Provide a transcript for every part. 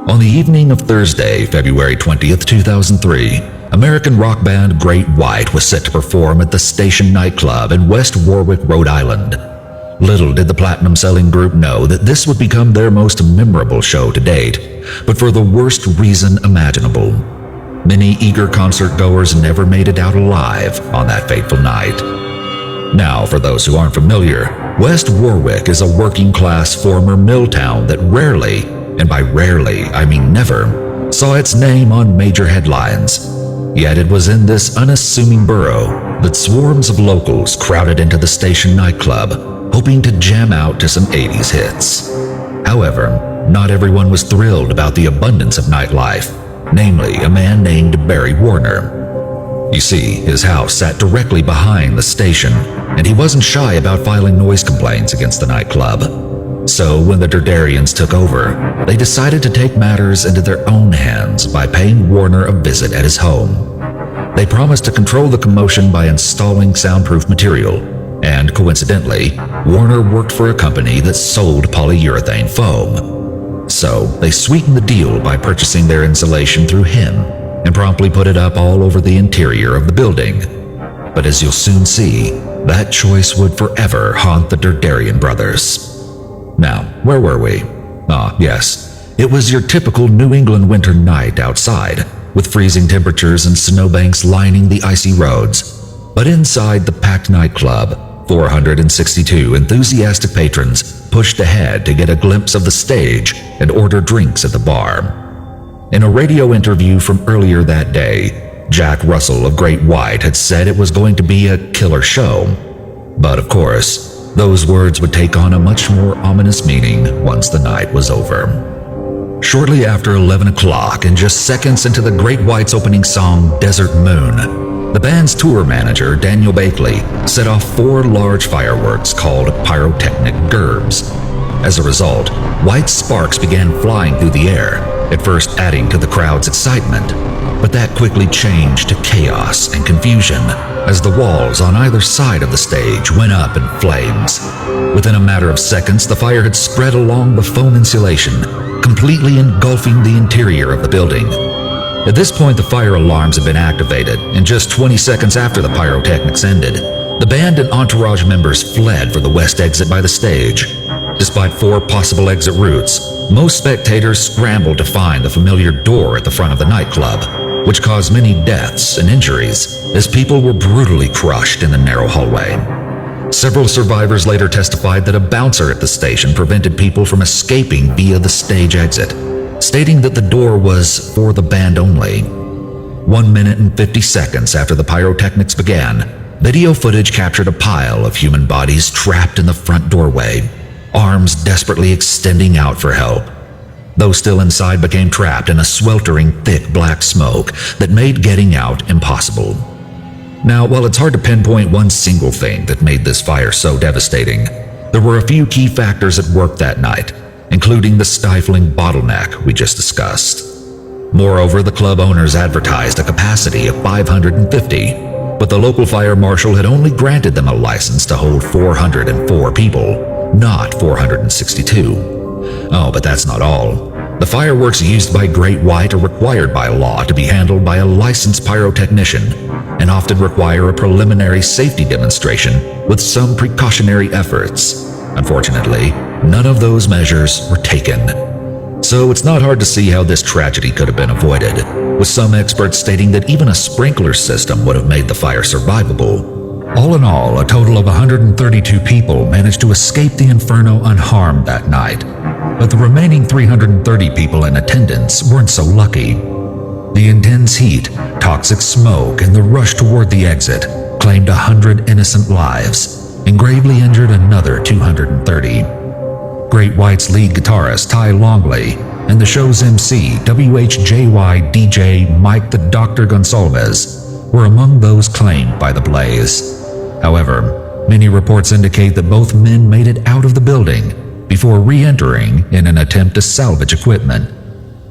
On the evening of Thursday, February 20th, 2003, American rock band Great White was set to perform at the Station nightclub in West Warwick, Rhode Island. Little did the platinum-selling group know that this would become their most memorable show to date, but for the worst reason imaginable. Many eager concert-goers never made it out alive on that fateful night. Now, for those who aren't familiar, West Warwick is a working-class former mill town that rarely, and by rarely I mean never, saw its name on major headlines. Yet it was in this unassuming borough that swarms of locals crowded into the Station nightclub, hoping to jam out to some 80s hits. However, not everyone was thrilled about the abundance of nightlife, namely a man named Barry Warner. You see, his house sat directly behind the station, and he wasn't shy about filing noise complaints against the nightclub. So when the Durdarians took over, they decided to take matters into their own hands by paying Warner a visit at his home. They promised to control the commotion by installing soundproof material, and coincidentally, Warner worked for a company that sold polyurethane foam. So they sweetened the deal by purchasing their insulation through him and promptly put it up all over the interior of the building. But as you'll soon see, that choice would forever haunt the Durdarian brothers. Now, where were we? Yes, it was your typical New England winter night outside, with freezing temperatures and snowbanks lining the icy roads. But inside the packed nightclub, 462 enthusiastic patrons pushed ahead to get a glimpse of the stage and order drinks at the bar. In a radio interview from earlier that day, Jack Russell of Great White had said it was going to be a killer show. But of course, those words would take on a much more ominous meaning once the night was over. Shortly after 11 o'clock and just seconds into the Great White's opening song, Desert Moon, the band's tour manager, Daniel Bakley, set off 4 large fireworks called pyrotechnic gerbs. As a result, white sparks began flying through the air, at first adding to the crowd's excitement. But that quickly changed to chaos and confusion as the walls on either side of the stage went up in flames. Within a matter of seconds, the fire had spread along the foam insulation, completely engulfing the interior of the building. At this point, the fire alarms had been activated, and just 20 seconds after the pyrotechnics ended, the band and entourage members fled for the west exit by the stage. Despite 4 possible exit routes, most spectators scrambled to find the familiar door at the front of the nightclub, which caused many deaths and injuries as people were brutally crushed in the narrow hallway. Several survivors later testified that a bouncer at the station prevented people from escaping via the stage exit, stating that the door was for the band only. 1 minute and 50 seconds after the pyrotechnics began, video footage captured a pile of human bodies trapped in the front doorway, arms desperately extending out for help. Those still inside became trapped in a sweltering, thick black smoke that made getting out impossible. Now, while it's hard to pinpoint one single thing that made this fire so devastating, there were a few key factors at work that night, including the stifling bottleneck we just discussed. Moreover, the club owners advertised a capacity of 550, but the local fire marshal had only granted them a license to hold 404 people, not 462. Oh, but that's not all. The fireworks used by Great White are required by law to be handled by a licensed pyrotechnician and often require a preliminary safety demonstration with some precautionary efforts. Unfortunately, none of those measures were taken. So it's not hard to see how this tragedy could have been avoided, with some experts stating that even a sprinkler system would have made the fire survivable. All in all, a total of 132 people managed to escape the inferno unharmed that night, but the remaining 330 people in attendance weren't so lucky. The intense heat, toxic smoke, and the rush toward the exit claimed 100 innocent lives and gravely injured another 230. Great White's lead guitarist Ty Longley and the show's MC, WHJY DJ Mike the Dr. Gonsalves, were among those claimed by the blaze. However, many reports indicate that both men made it out of the building before re-entering in an attempt to salvage equipment.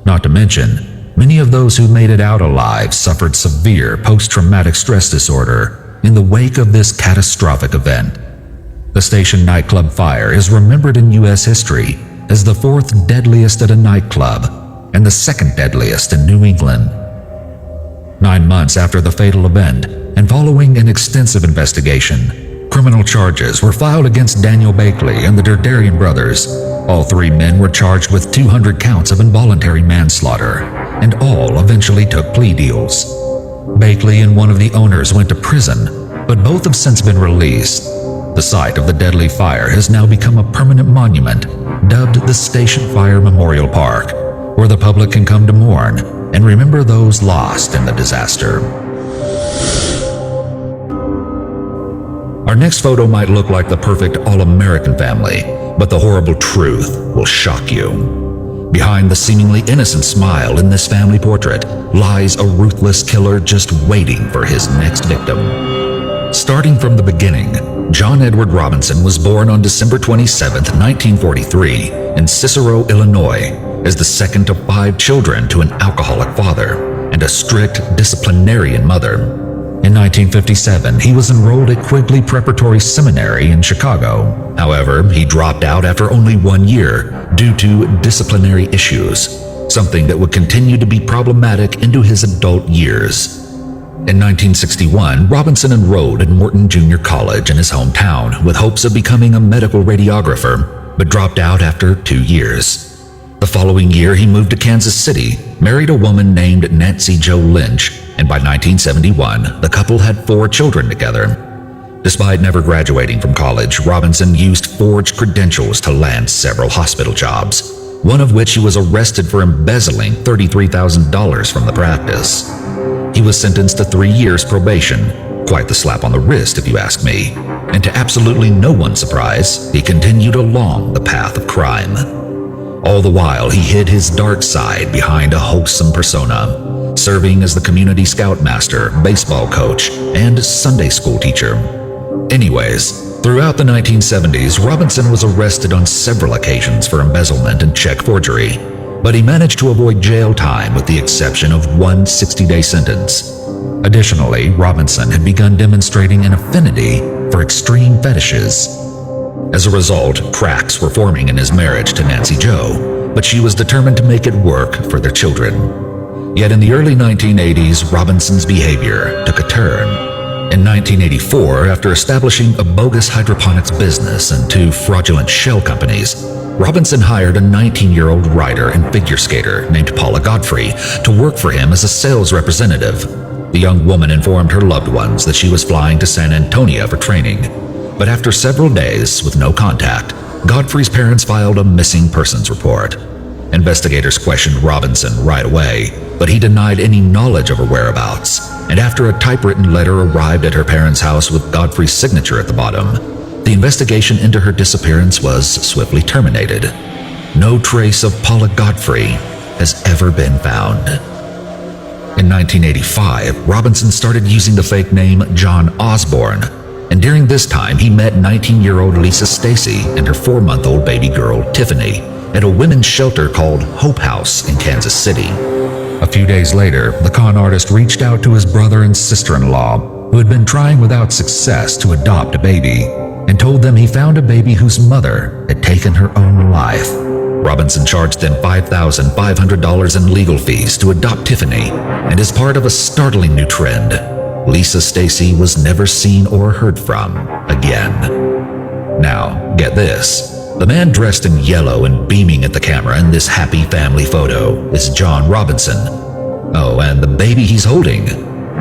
Not to mention, many of those who made it out alive suffered severe post-traumatic stress disorder in the wake of this catastrophic event. The Station nightclub fire is remembered in U.S. history as the 4th deadliest at a nightclub, and the second deadliest in New England. 9 months after the fatal event, and following an extensive investigation, criminal charges were filed against Daniel Bakley and the Derderian brothers. All 3 men were charged with 200 counts of involuntary manslaughter, and all eventually took plea deals. Bakley and one of the owners went to prison, but both have since been released. The site of the deadly fire has now become a permanent monument, dubbed the Station Fire Memorial Park, where the public can come to mourn and remember those lost in the disaster. Our next photo might look like the perfect all-American family, but the horrible truth will shock you. Behind the seemingly innocent smile in this family portrait lies a ruthless killer just waiting for his next victim. Starting from the beginning, John Edward Robinson was born on December 27, 1943, in Cicero, Illinois, as the second of 5 children to an alcoholic father and a strict disciplinarian mother. In 1957, he was enrolled at Quigley Preparatory Seminary in Chicago. However, he dropped out after only 1 year due to disciplinary issues, something that would continue to be problematic into his adult years. In 1961, Robinson enrolled at Morton Junior College in his hometown with hopes of becoming a medical radiographer, but dropped out after 2 years. The following year, he moved to Kansas City, married a woman named Nancy Jo Lynch, and by 1971, the couple had 4 children together. Despite never graduating from college, Robinson used forged credentials to land several hospital jobs, one of which he was arrested for embezzling $33,000 from the practice. He was sentenced to 3 years probation, quite the slap on the wrist if you ask me, and to absolutely no one's surprise, he continued along the path of crime. All the while, he hid his dark side behind a wholesome persona, serving as the community scoutmaster, baseball coach, and Sunday school teacher. Anyways, throughout the 1970s, Robinson was arrested on several occasions for embezzlement and check forgery, but he managed to avoid jail time with the exception of one 60-day sentence. Additionally, Robinson had begun demonstrating an affinity for extreme fetishes. As a result, cracks were forming in his marriage to Nancy Jo, but she was determined to make it work for their children. Yet in the early 1980s, Robinson's behavior took a turn. In 1984, after establishing a bogus hydroponics business and 2 fraudulent shell companies, Robinson hired a 19-year-old writer and figure skater named Paula Godfrey to work for him as a sales representative. The young woman informed her loved ones that she was flying to San Antonio for training. But after several days with no contact, Godfrey's parents filed a missing persons report. Investigators questioned Robinson right away, but he denied any knowledge of her whereabouts, and after a typewritten letter arrived at her parents' house with Godfrey's signature at the bottom, the investigation into her disappearance was swiftly terminated. No trace of Paula Godfrey has ever been found. In 1985, Robinson started using the fake name John Osborne, and during this time he met 19-year-old Lisa Stacy and her 4-month-old baby girl Tiffany at a women's shelter called Hope House in Kansas City. A few days later, the con artist reached out to his brother and sister-in-law, who had been trying without success to adopt a baby, and told them he found a baby whose mother had taken her own life. Robinson charged them $5,500 in legal fees to adopt Tiffany, and as part of a startling new trend, Lisa Stacy was never seen or heard from again. Now, get this. The man dressed in yellow and beaming at the camera in this happy family photo is John Robinson. Oh, and the baby he's holding,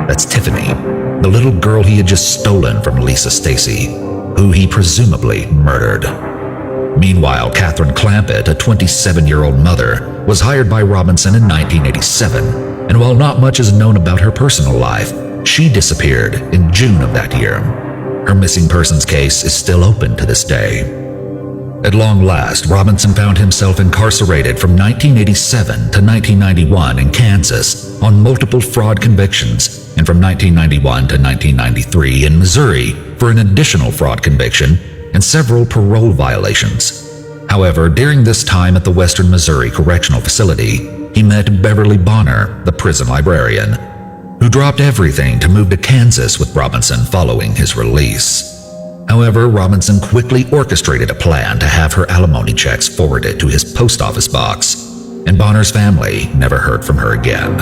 that's Tiffany, the little girl he had just stolen from Lisa Stacy, who he presumably murdered. Meanwhile, Catherine Clampett, a 27-year-old mother, was hired by Robinson in 1987, and while not much is known about her personal life, she disappeared in June of that year. Her missing persons case is still open to this day. At long last, Robinson found himself incarcerated from 1987 to 1991 in Kansas on multiple fraud convictions, and from 1991 to 1993 in Missouri for an additional fraud conviction and several parole violations. However, during this time at the Western Missouri Correctional Facility, he met Beverly Bonner, the prison librarian, who dropped everything to move to Kansas with Robinson following his release. However, Robinson quickly orchestrated a plan to have her alimony checks forwarded to his post office box. and Bonner's family never heard from her again.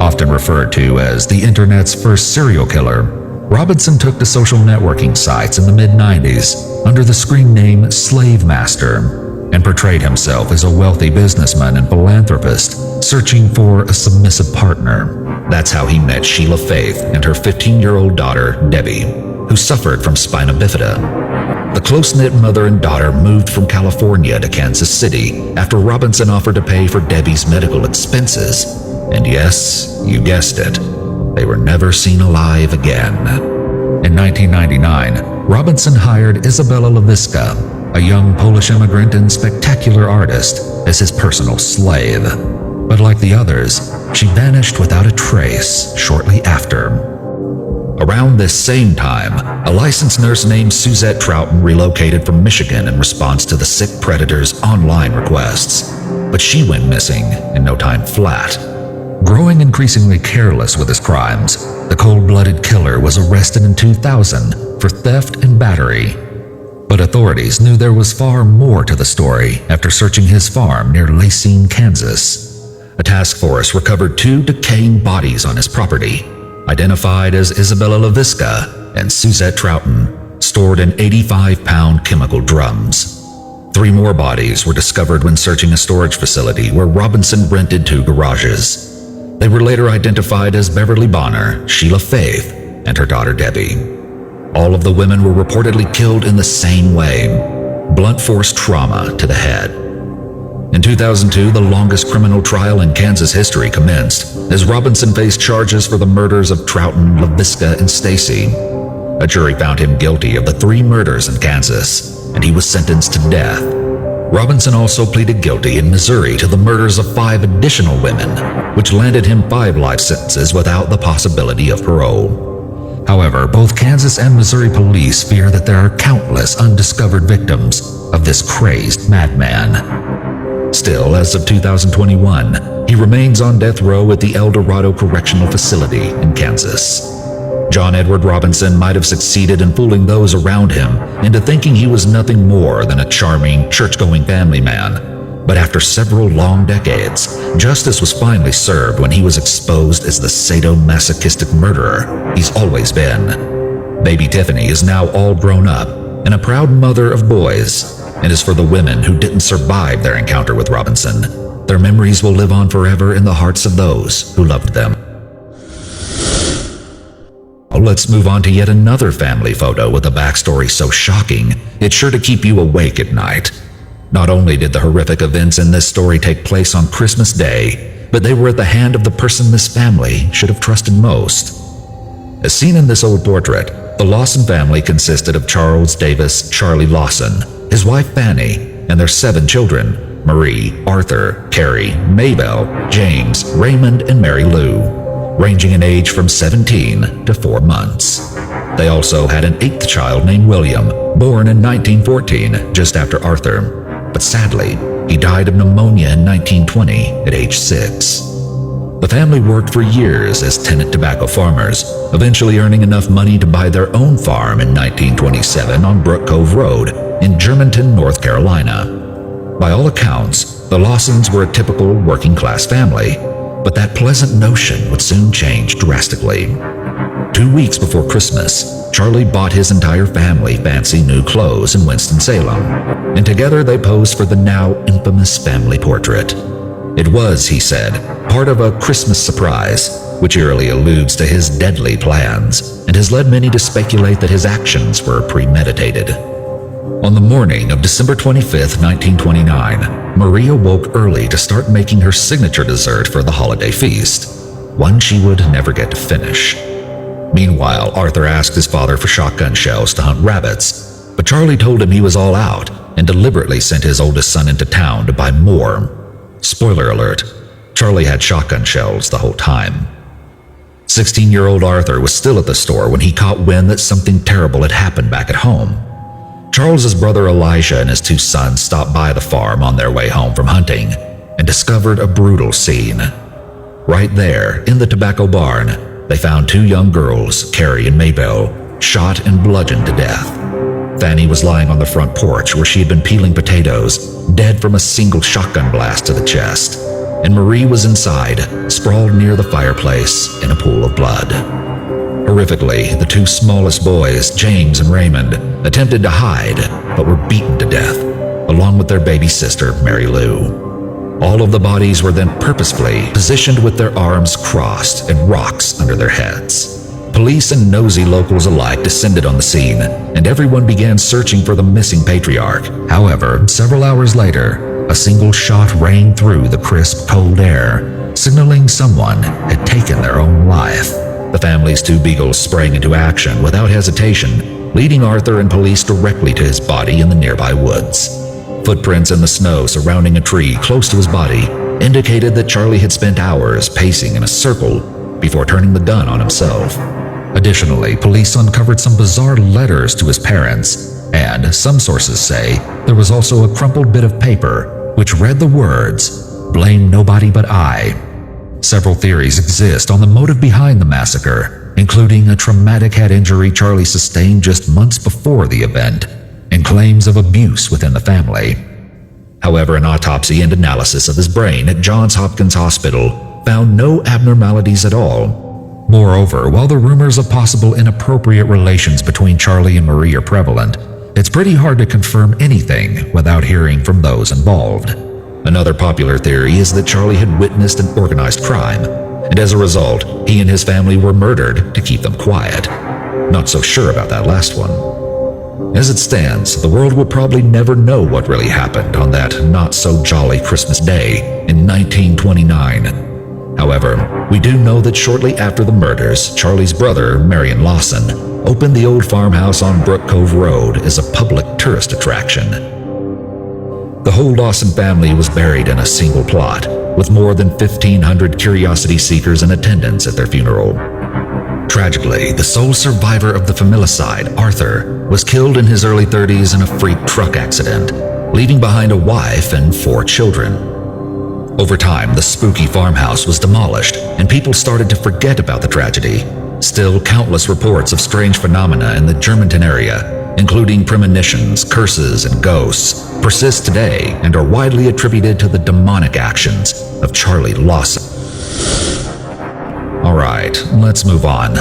Often referred to as the internet's first serial killer, Robinson took to social networking sites in the mid-90s under the screen name Slave Master and portrayed himself as a wealthy businessman and philanthropist searching for a submissive partner. That's how he met Sheila Faith and her 15-year-old daughter, Debbie, who suffered from spina bifida. The close-knit mother and daughter moved from California to Kansas City after Robinson offered to pay for Debbie's medical expenses. And yes, you guessed it, they were never seen alive again. In 1999, Robinson hired Izabela Lewiska, a young Polish immigrant and spectacular artist, as his personal slave. But like the others, she vanished without a trace shortly after. Around this same time, a licensed nurse named Suzette Troughton relocated from Michigan in response to the sick predator's online requests. But she went missing in no time flat. Growing increasingly careless with his crimes, the cold-blooded killer was arrested in 2000 for theft and battery. But authorities knew there was far more to the story after searching his farm near Lacine, Kansas. A task force recovered 2 decaying bodies on his property, identified as Izabela Lewiska and Suzette Troughton, stored in 85-pound chemical drums. 3 more bodies were discovered when searching a storage facility where Robinson rented 2 garages. They were later identified as Beverly Bonner, Sheila Faith, and her daughter Debbie. All of the women were reportedly killed in the same way, blunt force trauma to the head. In 2002, the longest criminal trial in Kansas history commenced as Robinson faced charges for the murders of Troughton, Lewiska, and Stacy. A jury found him guilty of the 3 murders in Kansas, and he was sentenced to death. Robinson also pleaded guilty in Missouri to the murders of 5 additional women, which landed him 5 life sentences without the possibility of parole. However, both Kansas and Missouri police fear that there are countless undiscovered victims of this crazed madman. Still, as of 2021, he remains on death row at the El Dorado Correctional Facility in Kansas. John Edward Robinson might have succeeded in fooling those around him into thinking he was nothing more than a charming, church-going family man. But after several long decades, justice was finally served when he was exposed as the sadomasochistic murderer he's always been. Baby Tiffany is now all grown up and a proud mother of boys. And as for the women who didn't survive their encounter with Robinson, their memories will live on forever in the hearts of those who loved them. Let's move on to yet another family photo with a backstory so shocking, it's sure to keep you awake at night. Not only did the horrific events in this story take place on Christmas Day, but they were at the hand of the person this family should have trusted most. As seen in this old portrait, the Lawson family consisted of Charles Davis Charlie Lawson, his wife Fanny, and their 7 children, Marie, Arthur, Carrie, Maybelle, James, Raymond, and Mary Lou, ranging in age from 17 to 4 months. They also had an 8th child named William, born in 1914, just after Arthur. But sadly, he died of pneumonia in 1920 at age 6. The family worked for years as tenant tobacco farmers, eventually earning enough money to buy their own farm in 1927 on Brook Cove Road in Germantown, North Carolina. By all accounts, the Lawsons were a typical working-class family, but that pleasant notion would soon change drastically. 2 weeks before Christmas, Charlie bought his entire family fancy new clothes in Winston-Salem, and together they posed for the now infamous family portrait. It was, he said, part of a Christmas surprise, which eerily alludes to his deadly plans, and has led many to speculate that his actions were premeditated. On the morning of December 25, 1929, Maria woke early to start making her signature dessert for the holiday feast, one she would never get to finish. Meanwhile, Arthur asked his father for shotgun shells to hunt rabbits, but Charlie told him he was all out and deliberately sent his oldest son into town to buy more. Spoiler alert, Charlie had shotgun shells the whole time. 16-year-old Arthur was still at the store when he caught wind that something terrible had happened back at home. Charles's brother Elijah and his 2 sons stopped by the farm on their way home from hunting and discovered a brutal scene. Right there, in the tobacco barn, they found 2 young girls, Carrie and Maybelle, shot and bludgeoned to death. Fanny was lying on the front porch where she had been peeling potatoes, dead from a single shotgun blast to the chest. And Marie was inside, sprawled near the fireplace in a pool of blood. Horrifically, the two smallest boys, James and Raymond, attempted to hide, but were beaten to death, along with their baby sister, Mary Lou. All of the bodies were then purposefully positioned with their arms crossed and rocks under their heads. Police and nosy locals alike descended on the scene, and everyone began searching for the missing patriarch. However, several hours later, a single shot rang through the crisp, cold air, signaling someone had taken their own life. The family's two beagles sprang into action without hesitation, leading Arthur and police directly to his body in the nearby woods. Footprints in the snow surrounding a tree close to his body indicated that Charlie had spent hours pacing in a circle before turning the gun on himself. Additionally, police uncovered some bizarre letters to his parents, and some sources say there was also a crumpled bit of paper which read the words, "Blame nobody but I." Several theories exist on the motive behind the massacre, including a traumatic head injury Charlie sustained just months before the event, and claims of abuse within the family. However, an autopsy and analysis of his brain at Johns Hopkins Hospital found no abnormalities at all. Moreover, while the rumors of possible inappropriate relations between Charlie and Marie are prevalent, it's pretty hard to confirm anything without hearing from those involved. Another popular theory is that Charlie had witnessed an organized crime, and as a result, he and his family were murdered to keep them quiet. Not so sure about that last one. As it stands, the world will probably never know what really happened on that not-so-jolly Christmas Day in 1929. However, we do know that shortly after the murders, Charlie's brother, Marion Lawson, opened the old farmhouse on Brook Cove Road as a public tourist attraction. The whole Lawson family was buried in a single plot, with more than 1,500 curiosity seekers in attendance at their funeral. Tragically, the sole survivor of the familicide, Arthur, was killed in his early 30s in a freak truck accident, leaving behind a wife and 4 children. Over time, the spooky farmhouse was demolished, and people started to forget about the tragedy. Still, countless reports of strange phenomena in the Germantown area, including premonitions, curses, and ghosts, persist today and are widely attributed to the demonic actions of Charlie Lawson. Alright, let's move on.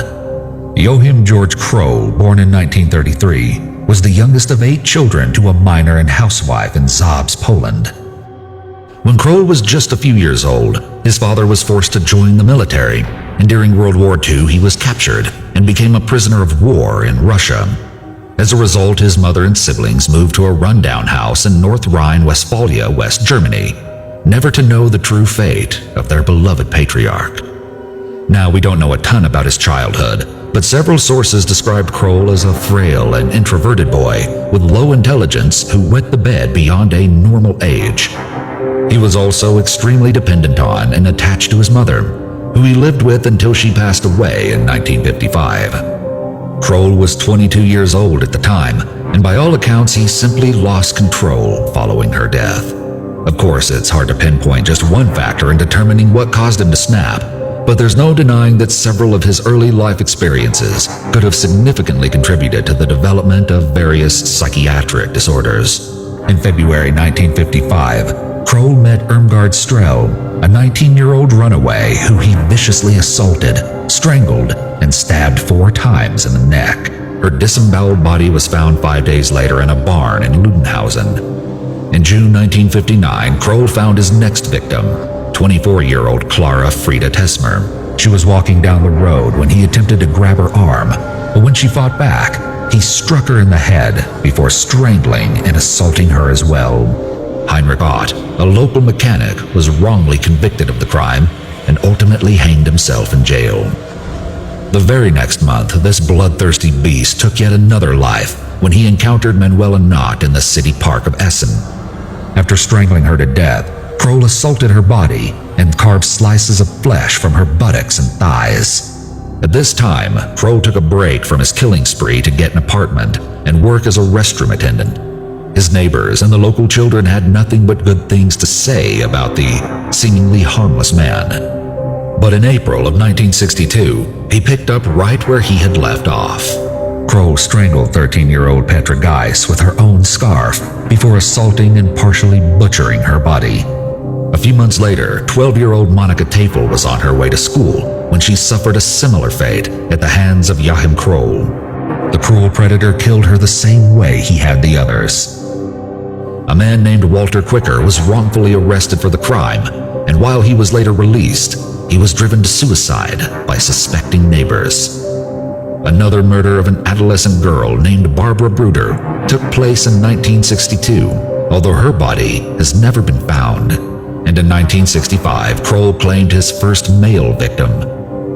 Joachim George Kroll, born in 1933, was the youngest of 8 children to a miner and housewife in Zabs, Poland. When Kroll was just a few years old, his father was forced to join the military, and during World War II he was captured and became a prisoner of war in Russia. As a result, his mother and siblings moved to a rundown house in North Rhine-Westphalia, West Germany, never to know the true fate of their beloved patriarch. Now, we don't know a ton about his childhood, but several sources described Kroll as a frail and introverted boy with low intelligence who wet the bed beyond a normal age. He was also extremely dependent on and attached to his mother, who he lived with until she passed away in 1955. Kroll was 22 years old at the time, and by all accounts he simply lost control following her death. Of course, it's hard to pinpoint just one factor in determining what caused him to snap, but there's no denying that several of his early life experiences could have significantly contributed to the development of various psychiatric disorders. In February 1955, Kroll met Irmgard Strell, a 19-year-old runaway who he viciously assaulted, strangled, and stabbed 4 times in the neck. Her disemboweled body was found 5 days later in a barn in Ludenhausen. In June 1959, Kroll found his next victim, 24-year-old Clara Frieda Tesmer. She was walking down the road when he attempted to grab her arm, but when she fought back, he struck her in the head before strangling and assaulting her as well. Heinrich Ott, a local mechanic, was wrongly convicted of the crime and ultimately hanged himself in jail. The very next month, this bloodthirsty beast took yet another life when he encountered Manuela Knott in the city park of Essen. After strangling her to death, Kroll assaulted her body and carved slices of flesh from her buttocks and thighs. At this time, Kroll took a break from his killing spree to get an apartment and work as a restroom attendant. His neighbors and the local children had nothing but good things to say about the seemingly harmless man. But in April of 1962, he picked up right where he had left off. Kroll strangled 13-year-old Petra Geis with her own scarf before assaulting and partially butchering her body. A few months later, 12-year-old Monica Tafel was on her way to school when she suffered a similar fate at the hands of Joachim Kroll. The cruel predator killed her the same way he had the others. A man named Walter Quicker was wrongfully arrested for the crime, and while he was later released, he was driven to suicide by suspecting neighbors. Another murder of an adolescent girl named Barbara Bruder took place in 1962, although her body has never been found. And in 1965, Kroll claimed his first male victim,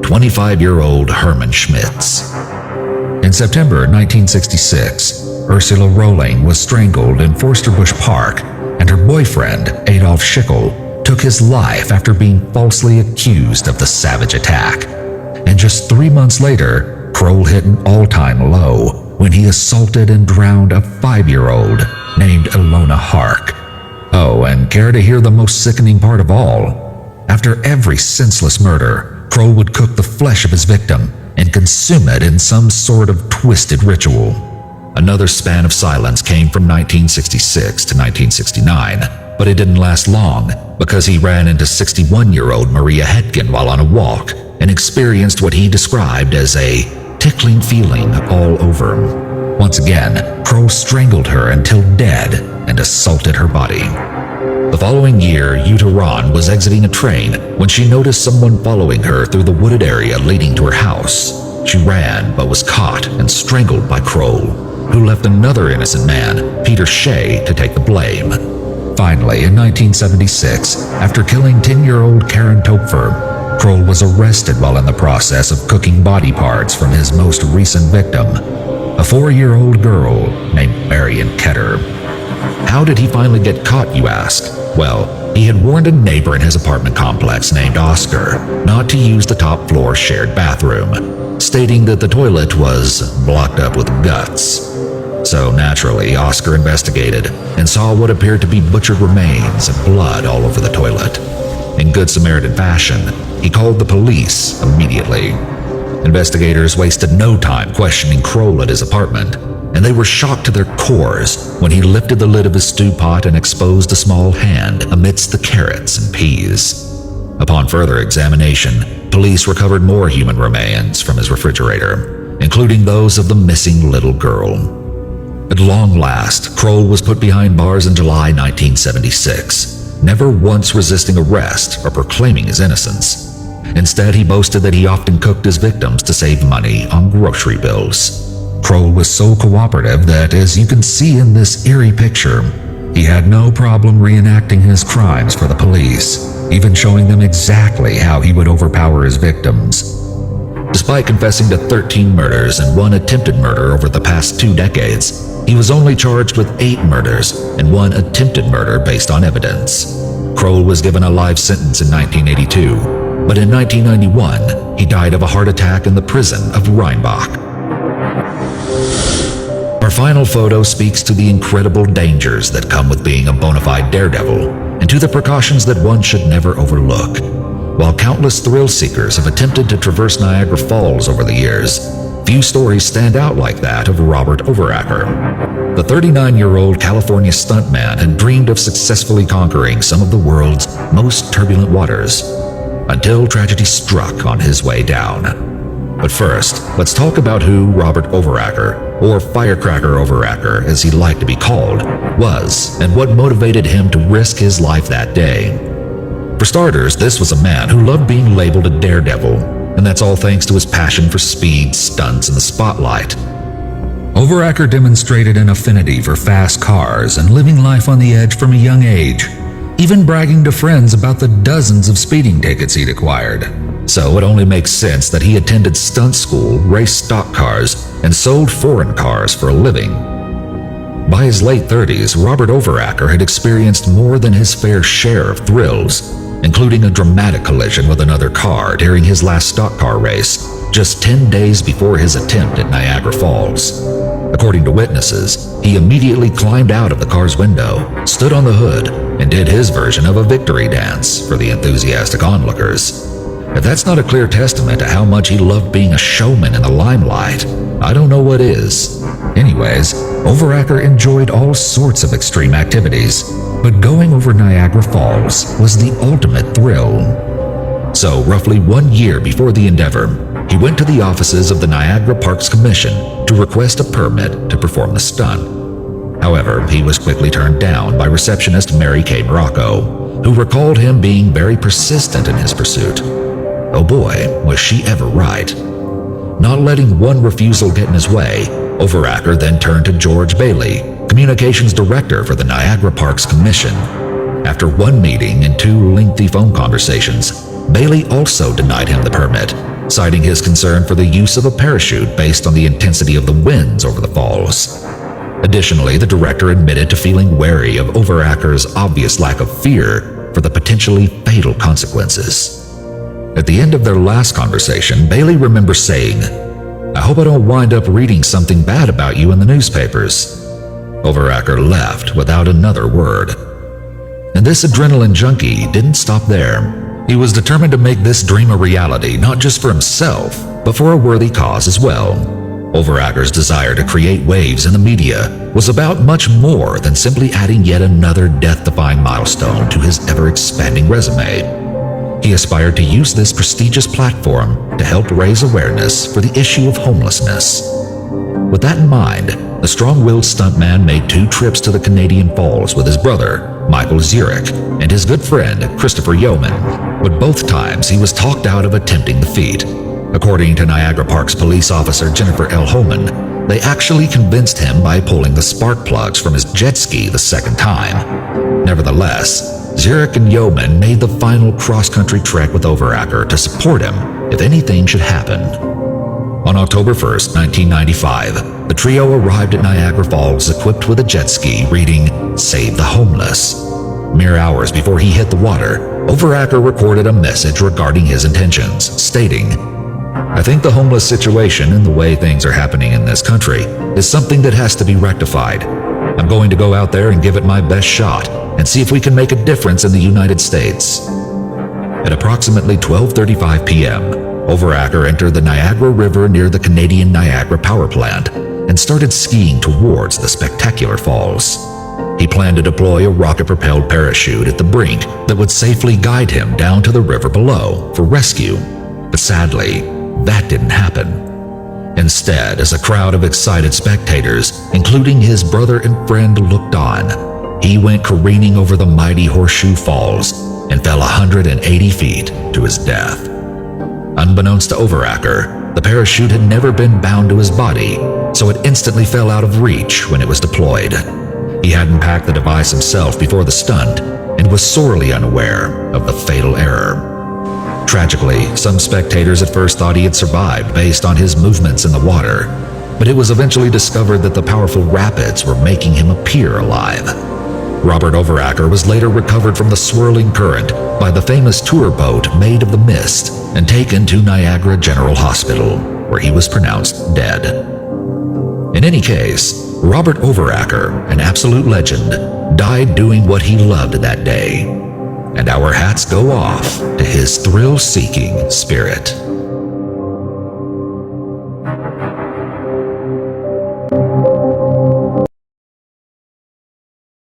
25-year-old Hermann Schmitz. In September 1966, Ursula Rohling was strangled in Forsterbusch Park, and her boyfriend, Adolf Schickel, took his life after being falsely accused of the savage attack. And just 3 months later, Kroll hit an all-time low when he assaulted and drowned a 5-year-old named Ilona Hark. Oh, and care to hear the most sickening part of all? After every senseless murder, Kroll would cook the flesh of his victim and consume it in some sort of twisted ritual. Another span of silence came from 1966 to 1969, but it didn't last long because he ran into 61-year-old Maria Hetkin while on a walk and experienced what he described as a tickling feeling all over. Once again, Kroll strangled her until dead and assaulted her body. The following year, Jutta Rahn was exiting a train when she noticed someone following her through the wooded area leading to her house. She ran but was caught and strangled by Kroll, who left another innocent man, Peter Shea, to take the blame. Finally, in 1976, after killing 10-year-old Karen Topfer, Kroll was arrested while in the process of cooking body parts from his most recent victim, a 4-year-old girl named Marion Ketter. How did he finally get caught, you ask? Well, he had warned a neighbor in his apartment complex named Oscar not to use the top floor shared bathroom, stating that the toilet was blocked up with guts. So naturally, Oscar investigated and saw what appeared to be butchered remains and blood all over the toilet. In good Samaritan fashion, he called the police immediately. Investigators wasted no time questioning Kroll at his apartment, and they were shocked to their cores when he lifted the lid of his stew pot and exposed a small hand amidst the carrots and peas. Upon further examination, police recovered more human remains from his refrigerator, including those of the missing little girl. At long last, Kroll was put behind bars in July 1976, never once resisting arrest or proclaiming his innocence. Instead, he boasted that he often cooked his victims to save money on grocery bills. Kroll was so cooperative that, as you can see in this eerie picture, he had no problem reenacting his crimes for the police, even showing them exactly how he would overpower his victims. Despite confessing to 13 murders and 1 attempted murder over the past 2 decades, he was only charged with 8 murders and 1 attempted murder based on evidence. Kroll was given a life sentence in 1982, but in 1991, he died of a heart attack in the prison of Rheinbach. Our final photo speaks to the incredible dangers that come with being a bona fide daredevil and to the precautions that one should never overlook. While countless thrill seekers have attempted to traverse Niagara Falls over the years, few stories stand out like that of Robert Overacker. The 39-year-old California stuntman had dreamed of successfully conquering some of the world's most turbulent waters, until tragedy struck on his way down. But first, let's talk about who Robert Overacker, or Firecracker Overacker as he liked to be called, was and what motivated him to risk his life that day. For starters, this was a man who loved being labeled a daredevil, and that's all thanks to his passion for speed, stunts, and the spotlight. Overacker demonstrated an affinity for fast cars and living life on the edge from a young age, even bragging to friends about the dozens of speeding tickets he'd acquired. So it only makes sense that he attended stunt school, raced stock cars, and sold foreign cars for a living. By his late 30s, Robert Overacker had experienced more than his fair share of thrills, including a dramatic collision with another car during his last stock car race, just 10 days before his attempt at Niagara Falls. According to witnesses, he immediately climbed out of the car's window, stood on the hood, and did his version of a victory dance for the enthusiastic onlookers. If that's not a clear testament to how much he loved being a showman in the limelight, I don't know what is. Anyways, Overacker enjoyed all sorts of extreme activities, but going over Niagara Falls was the ultimate thrill. So, roughly 1 year before the endeavor, he went to the offices of the Niagara Parks Commission to request a permit to perform the stunt. However, he was quickly turned down by receptionist Mary Kay Morocco, who recalled him being very persistent in his pursuit. Oh boy, was she ever right. Not letting one refusal get in his way, Overacker then turned to George Bailey, communications director for the Niagara Parks Commission. After one meeting and 2 lengthy phone conversations, Bailey also denied him the permit, citing his concern for the use of a parachute based on the intensity of the winds over the falls. Additionally, the director admitted to feeling wary of Overacker's obvious lack of fear for the potentially fatal consequences. At the end of their last conversation, Bailey remembers saying, "I hope I don't wind up reading something bad about you in the newspapers." Overacker left without another word. And this adrenaline junkie didn't stop there. He was determined to make this dream a reality, not just for himself, but for a worthy cause as well. Overacker's desire to create waves in the media was about much more than simply adding yet another death-defying milestone to his ever-expanding resume. He aspired to use this prestigious platform to help raise awareness for the issue of homelessness. With that in mind, the strong-willed stuntman made 2 trips to the Canadian Falls with his brother, Michael Zurich, and his good friend, Christopher Yeoman, but both times he was talked out of attempting the feat. According to Niagara Parks police officer Jennifer L. Holman, they actually convinced him by pulling the spark plugs from his jet ski the second time. Nevertheless, Zurich and Yeoman made the final cross-country trek with Overacker to support him if anything should happen. On October 1st, 1995, the trio arrived at Niagara Falls equipped with a jet ski reading, "Save the Homeless." Mere hours before he hit the water, Overacker recorded a message regarding his intentions, stating, "I think the homeless situation and the way things are happening in this country is something that has to be rectified. I'm going to go out there and give it my best shot and see if we can make a difference in the United States." At approximately 12:35 p.m., Overacker entered the Niagara River near the Canadian Niagara Power Plant and started skiing towards the spectacular falls. He planned to deploy a rocket-propelled parachute at the brink that would safely guide him down to the river below for rescue. But sadly, that didn't happen. Instead, as a crowd of excited spectators, including his brother and friend, looked on, he went careening over the mighty Horseshoe Falls and fell 180 feet to his death. Unbeknownst to Overacker, the parachute had never been bound to his body, so it instantly fell out of reach when it was deployed. He hadn't packed the device himself before the stunt and was sorely unaware of the fatal error. Tragically, some spectators at first thought he had survived based on his movements in the water, but it was eventually discovered that the powerful rapids were making him appear alive. Robert Overacker was later recovered from the swirling current by the famous tour boat Maid of the Mist and taken to Niagara General Hospital, where he was pronounced dead. In any case, Robert Overacker, an absolute legend, died doing what he loved that day. And our hats go off to his thrill-seeking spirit.